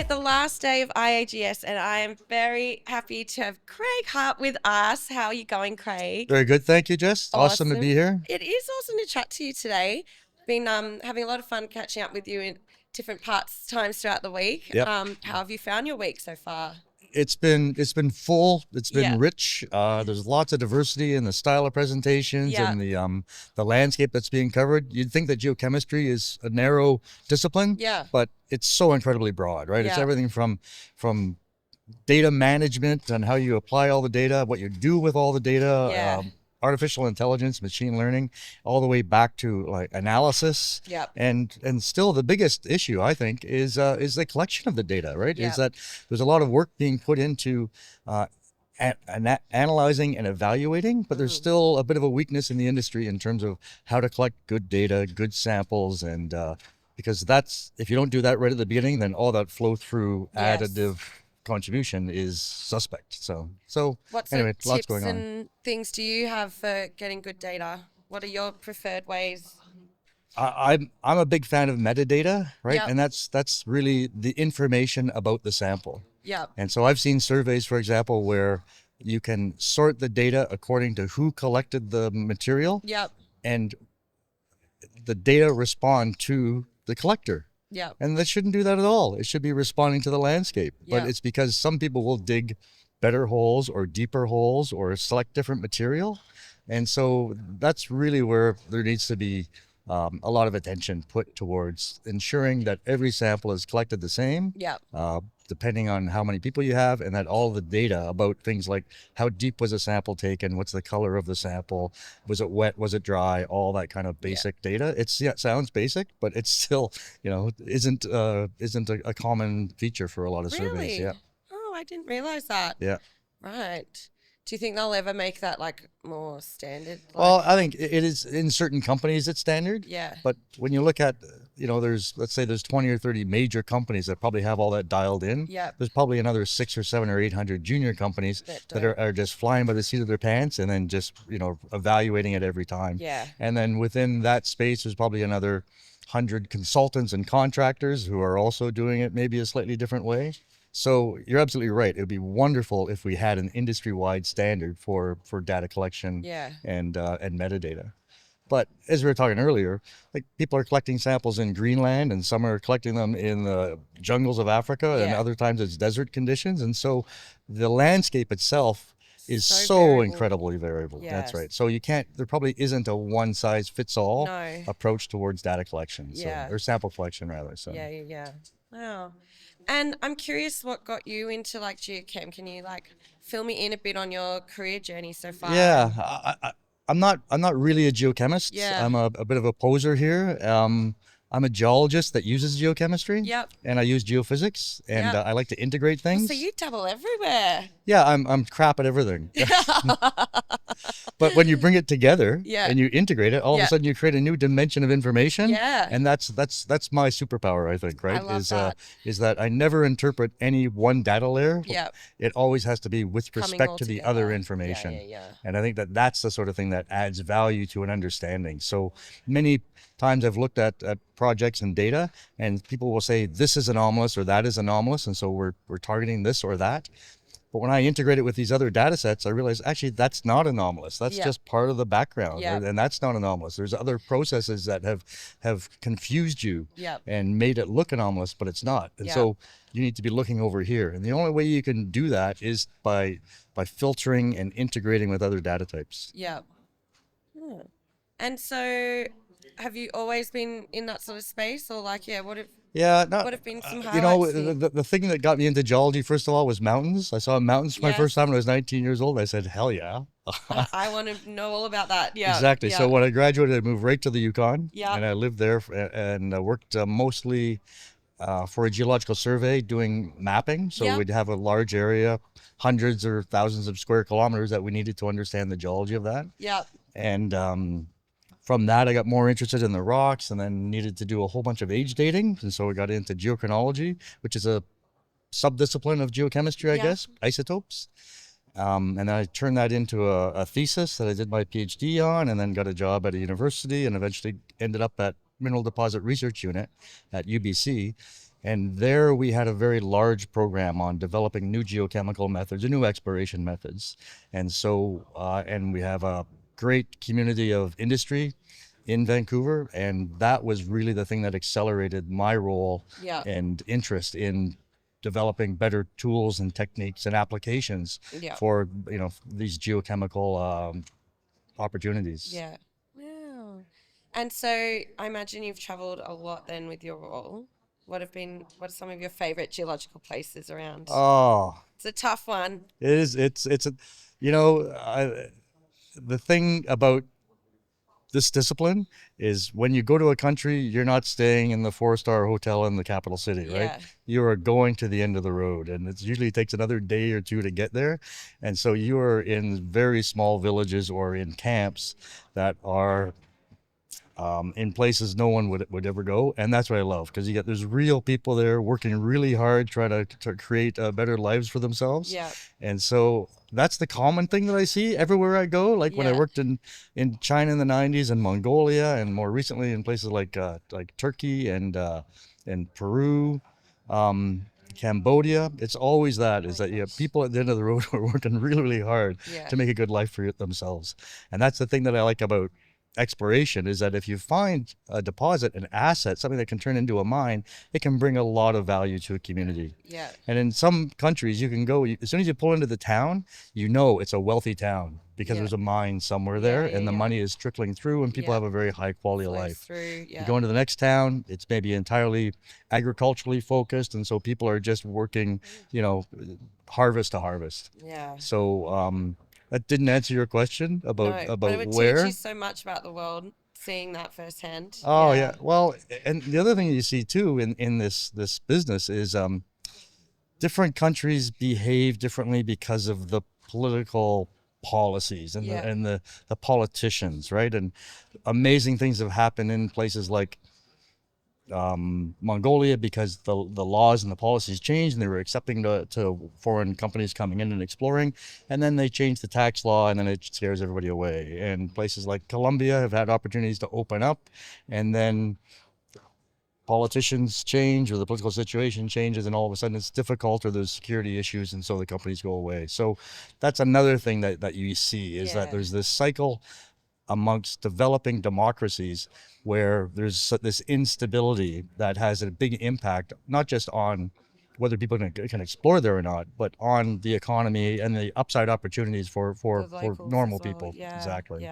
right, the last day of IAGS, and I am very happy to have Craig Hart with us. How are you going, Craig? Very good. Thank you, Jess. Awesome to be here. It is awesome to chat to you today. Been having a lot of fun catching up with you in different times throughout the week. Yep. How have you found your week so far? It's been full. It's been Yeah. rich. There's lots of diversity in the style of presentations Yeah. and the landscape that's being covered. You'd think that geochemistry is a narrow discipline, Yeah. but it's so incredibly broad, right? It's Yeah. everything from data management and how you apply all the data, what you do with all the data, Yeah. artificial intelligence, machine learning, all the way back to like analysis. Yep. And still the biggest issue I think is the collection of the data, right? Yep. Is that there's a lot of work being put into analyzing and evaluating, but there's still a bit of a weakness in the industry in terms of how to collect good data, good samples, and because that's, if you don't do that right at the beginning, then all that flow through Yes. additive contribution is suspect. So What sort anyway, of lots tips going on. and things do you have for getting good data? What are your preferred ways? I'm a big fan of metadata, right? Yep. And that's really the information about the sample. Yep. And so I've seen surveys, for example, where you can sort the data according to who collected the material, Yep. and the data respond to the collector. Yep. And that shouldn't do that at all. It should be responding to the landscape. But Yeah. it's because some people will dig better holes or deeper holes or select different material. And so that's really where there needs to be a lot of attention put towards ensuring that every sample is collected the same, Yep. depending on how many people you have, and that all the data about things like how deep was a sample taken, what's the color of the sample, was it wet, was it dry, all that kind of basic data. It sounds basic, but it's still, isn't a common feature for a lot of surveys. Really? Yeah. Oh, I didn't realize that. Yeah. Right. Do you think they'll ever make that like more standard? Well, I think it is in certain companies it's standard. Yeah. But when you look at, let's say there's 20 or 30 major companies that probably have all that dialed in. Yeah. There's probably another 6 or 7 or 800 junior companies that are just flying by the seat of their pants and then just, evaluating it every time. Yeah. And then within that space, there's probably another 100 consultants and contractors who are also doing it maybe a slightly different way. So you're absolutely right. It would be wonderful if we had an industry-wide standard for data collection and metadata. But as we were talking earlier, like people are collecting samples in Greenland and some are collecting them in the jungles of Africa and other times it's desert conditions. And so the landscape itself is so variable. incredibly variable. Yes. That's right. So there probably isn't a one-size-fits-all No. approach towards data collection, Yeah. or sample collection rather. So. Yeah. Wow. And I'm curious what got you into like geochem. Can you like fill me in a bit on your career journey so far? Yeah, I'm not really a geochemist. Yeah. I'm a bit of a poser here. I'm a geologist that uses geochemistry. Yep. And I use geophysics, and Yep. I like to integrate things. So you dabble everywhere. Yeah, I'm crap at everything. But when you bring it together Yeah. and you integrate it, all of Yeah. a sudden you create a new dimension of information. Yeah. And that's my superpower, I think, right? I love that. Is that I never interpret any one data layer. Yep. It always has to be with Coming respect all to the together. other Yeah, information. yeah. And I think that that's the sort of thing that adds value to an understanding. So many times I've looked at projects and data, and people will say this is anomalous or that is anomalous, and so we're targeting this or that. But when I integrate it with these other data sets, I realize actually that's not anomalous. That's just part of the background, and that's not anomalous. There's other processes that have confused you and made it look anomalous, but it's not. And so you need to be looking over here. And the only way you can do that is by filtering and integrating with other data types. Yeah. And so have you always been in that sort of space, or like, what have been some highlights? The thing that got me into geology, first of all, was mountains. I saw mountains for my first time when I was 19 years old. I said, hell yeah. I want to know all about that. Yeah. Exactly. Yeah. So when I graduated, I moved right to the Yukon. Yeah. And I lived there and worked mostly for a geological survey doing mapping. So we'd have a large area, hundreds or thousands of square kilometers that we needed to understand the geology of that. Yeah. And from that, I got more interested in the rocks and then needed to do a whole bunch of age dating. And so I got into geochronology, which is a subdiscipline of geochemistry, I guess, isotopes. And then I turned that into a thesis that I did my PhD on, and then got a job at a university and eventually ended up at Mineral Deposit Research Unit at UBC. And there we had a very large program on developing new geochemical methods and new exploration methods. And so, and we have a great community of industry in Vancouver, and that was really the thing that accelerated my role and interest in developing better tools and techniques and applications for these geochemical opportunities. Yeah. Wow. And so I imagine you've traveled a lot then with your role. What are some of your favorite geological places around? Oh, it's a tough one. It is. It's a, the thing about this discipline is when you go to a country, you're not staying in the 4-star hotel in the capital city, right? You are going to the end of the road, and it usually takes another day or two to get there. And so you are in very small villages or in camps that are in places no one would ever go, and that's what I love, because there's real people there working really hard trying to create better lives for themselves. And so that's the common thing that I see everywhere I go. Like when I worked in China in the 90s and Mongolia, and more recently in places like Turkey and Peru, Cambodia, it's always is that you have people at the end of the road who are working really, really hard to make a good life for themselves. And that's the thing that I like about exploration, is that if you find a deposit, an asset, something that can turn into a mine, it can bring a lot of value to a community. And in some countries, you can go, as soon as you pull into the town, it's a wealthy town because there's a mine somewhere there, and the money is trickling through, and people have a very high quality of life. You go into the next town, it's maybe entirely agriculturally focused, and so people are just working, harvest to harvest. So that didn't answer your question about but it would where. teach you so much about the world, seeing that firsthand. Oh, well, and the other thing you see too in this business is different countries behave differently because of the political policies and the politicians, right? And amazing things have happened in places like Mongolia, because the laws and the policies changed, and they were accepting to foreign companies coming in and exploring, and then they changed the tax law, and then it scares everybody away. And places like Colombia have had opportunities to open up, and then politicians change, or the political situation changes, and all of a sudden it's difficult, or there's security issues, and so the companies go away. So that's another thing that you see, is that there's this cycle amongst developing democracies where there's this instability that has a big impact, not just on whether people can explore there or not, but on the economy and the upside opportunities for normal people. Exactly.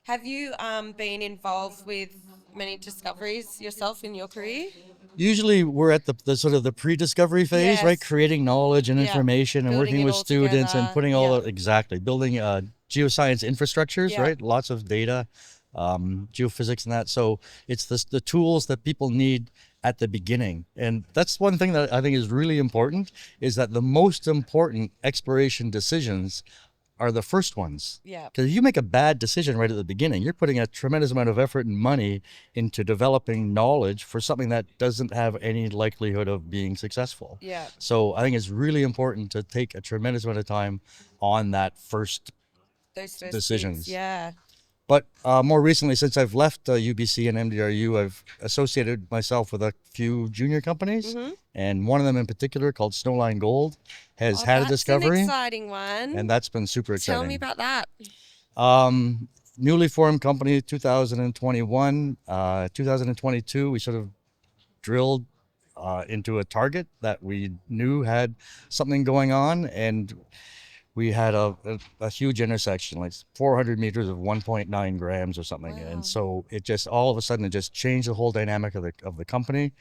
Have you been involved with many discoveries yourself in your career? Usually we're at the sort of the pre-discovery phase, right? Creating knowledge and information, and building working with students together. and putting building geoscience infrastructures, right? Lots of data, geophysics and that. So it's the tools that people need at the beginning. And that's one thing that I think is really important, is that the most important exploration decisions are the first ones. Because if you make a bad decision right at the beginning, you're putting a tremendous amount of effort and money into developing knowledge for something that doesn't have any likelihood of being successful. So I think it's really important to take a tremendous amount of time on that those first decisions. Things, But more recently, since I've left UBC and MDRU, I've associated myself with a few junior companies, and one of them in particular, called Snowline Gold, has had a discovery. That's an exciting one. And that's been super exciting. Tell me about that. Newly formed company, 2021, 2022, we sort of drilled into a target that we knew had something going on, and we had a huge intersection, like 400 meters of 1.9 grams or something. And so it just, all of a sudden, it just changed the whole dynamic of the company.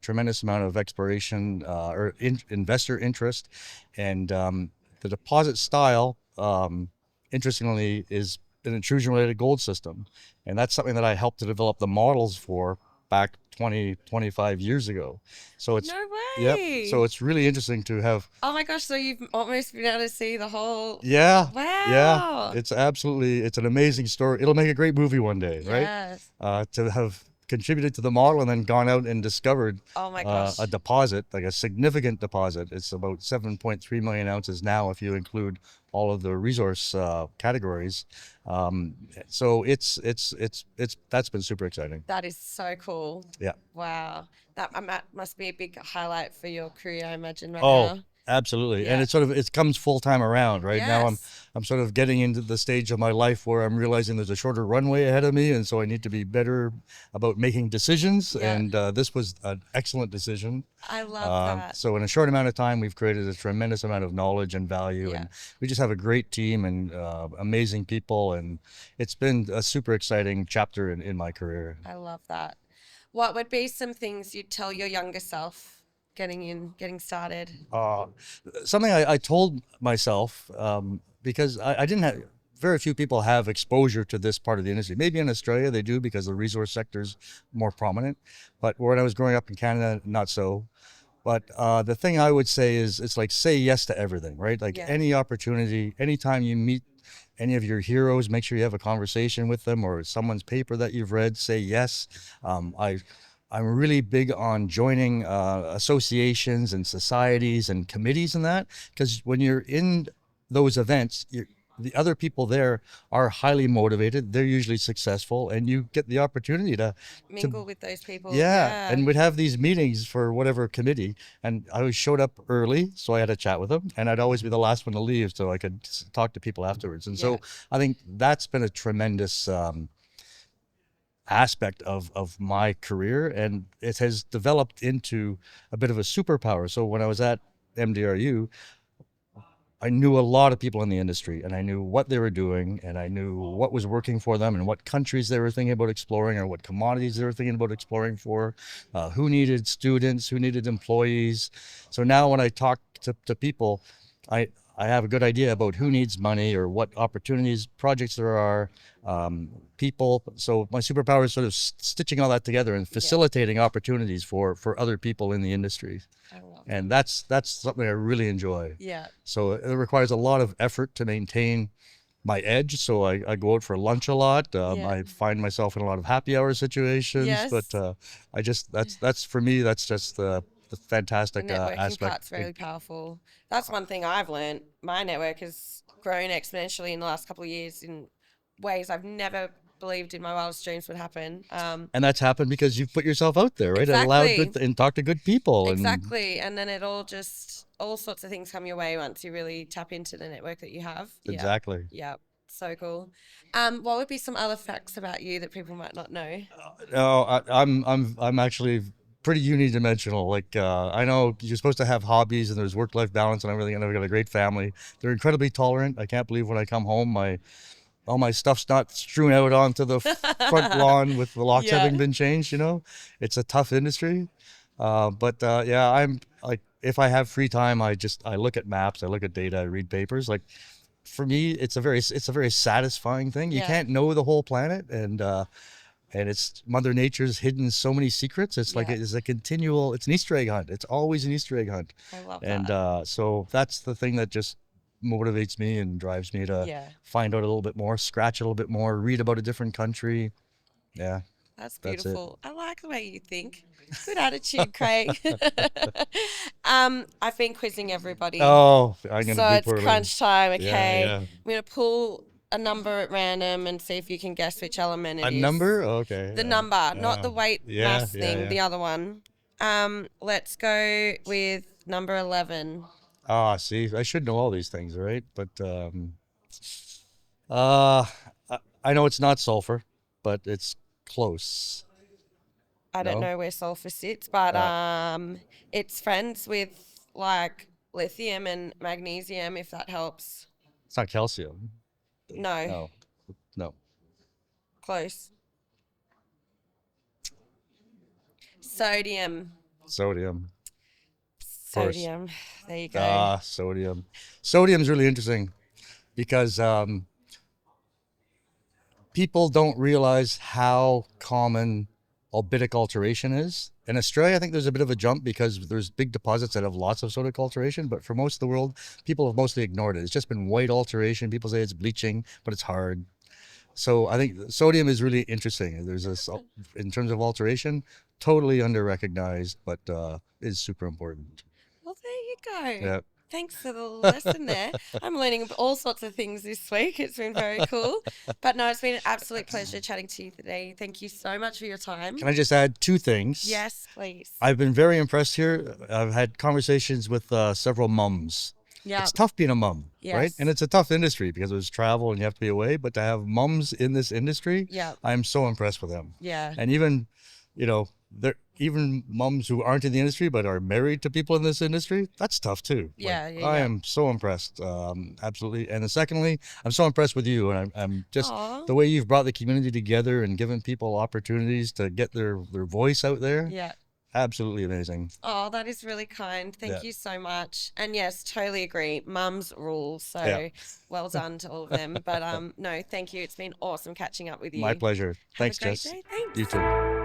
Tremendous amount of exploration or investor interest. And the deposit style, interestingly, is an intrusion-related gold system. And that's something that I helped to develop the models for back 25 years ago. So it's no way. So it's really interesting to have. Oh my gosh, so you've almost been able to see the whole. Wow. It's an amazing story. It'll make a great movie one day, right? To have contributed to the model and then gone out and discovered Oh my gosh. a deposit, like a significant deposit. It's about 7.3 million ounces now if you include all of the resource categories. So that's been super exciting. That is so cool. Yeah. Wow. That must be a big highlight for your career, I imagine, right Oh, now. absolutely. Yeah. And it comes full time around. Right now Yes. I'm sort of getting into the stage of my life where I'm realizing there's a shorter runway ahead of me, and so I need to be better about making decisions. Yeah. And this was an excellent decision. I love that. So in a short amount of time, we've created a tremendous amount of knowledge and value, Yeah. and we just have a great team and amazing people, and it's been a super exciting chapter in my career. I love that. What would be some things you'd tell your younger self getting started? Something I told myself, because I didn't have, very few people have exposure to this part of the industry. Maybe in Australia they do because the resource sector's more prominent, but when I was growing up in Canada, not so. But the thing I would say is, it's like, say yes to everything, right? Like any opportunity, anytime you meet any of your heroes, make sure you have a conversation with them, or someone's paper that you've read, say yes. I'm really big on joining associations and societies and committees and that, because when you're in those events, the other people there are highly motivated. They're usually successful, and you get the opportunity to mingle with those people. Yeah, and we'd have these meetings for whatever committee, and I always showed up early, so I had a chat with them, and I'd always be the last one to leave, so I could talk to people afterwards. And so I think that's been a tremendous aspect of my career, and it has developed into a bit of a superpower. So when I was at MDRU, I knew a lot of people in the industry, and I knew what they were doing, and I knew what was working for them, and what countries they were thinking about exploring, or what commodities they were thinking about exploring for, who needed students, who needed employees. So now when I talk to people, I have a good idea about who needs money, or what opportunities, projects there are, people. So my superpower is sort of stitching all that together and facilitating opportunities for other people in the industry. I love that. And that's something I really enjoy. Yeah. So it requires a lot of effort to maintain my edge. So I go out for lunch a lot. I find myself in a lot of happy hour situations. Yes. But I just, that's for me, that's just the fantastic the networking aspect. part's very powerful. That's one thing I've learned. My network has grown exponentially in the last couple of years in ways I've never believed in my wildest dreams would happen. And that's happened because you've put yourself out there, right? Exactly. And allowed and talked to good people. Exactly. And then all sorts of things come your way once you really tap into the network that you have. Exactly. Yeah. So cool. What would be some other facts about you that people might not know? I'm actually pretty unidimensional. Like, I know you're supposed to have hobbies and there's work-life balance and everything, and I've got a great family. They're incredibly tolerant. I can't believe when I come home, all my stuff's not strewn out onto the front lawn with the locks having been changed. It's a tough industry. I'm like, if I have free time, I look at maps, I look at data, I read papers. Like, for me, it's a very satisfying thing. You can't know the whole planet, and it's Mother Nature's hidden so many secrets. It's like it's an Easter egg hunt. It's always an Easter egg hunt. I love that. And so that's the thing that just motivates me and drives me to find out a little bit more, scratch a little bit more, read about a different country. Yeah. That's beautiful. I like the way you think. Good attitude, Craig. I've been quizzing everybody. Oh, I'm gonna so be it's poorly. crunch time, okay? Yeah. I'm going to pull a number at random and see if you can guess which element it is. A number? Okay. The number, not the weight mass thing, the other one. Let's go with number 11. See, I should know all these things, right? But I know it's not sulfur, but it's close. I don't know where sulfur sits, but it's friends with like lithium and magnesium, if that helps. It's not calcium. No. No. Close. Sodium. Sodium. Sodium. There you go. Sodium. Sodium's really interesting because people don't realize how common albitic alteration is. In Australia, I think there's a bit of a jump because there's big deposits that have lots of sodic alteration, but for most of the world, people have mostly ignored it. It's just been white alteration. People say it's bleaching, but it's hard. So I think sodium is really interesting. There's this, in terms of alteration, totally under recognized, but is super important. Well, there you go. Yeah. Thanks for the lesson there. I'm learning all sorts of things this week. It's been very cool. But no, it's been an absolute pleasure chatting to you today. Thank you so much for your time. Can I just add two things? Yes, please. I've been very impressed here. I've had conversations with several mums. Yeah. It's tough being a mum, right? Yes. And it's a tough industry because there's travel and you have to be away. But to have mums in this industry, Yeah. I'm so impressed with them. Yeah. And even, you know, even mums who aren't in the industry but are married to people in this industry, that's tough too. Yeah, Like, yeah, I yeah. am so impressed, absolutely. And then secondly, I'm so impressed with you, and I'm just Aw. the way you've brought the community together and given people opportunities to get their voice out there. Yeah. Absolutely amazing. Oh, that is really kind. Thank Yeah. you so much. And yes, totally agree. Mums rule. So Yeah. well done to all of them. But no, thank you. It's been awesome catching up with you. My pleasure. Have Thanks, a great Jess. day. Thanks. You too.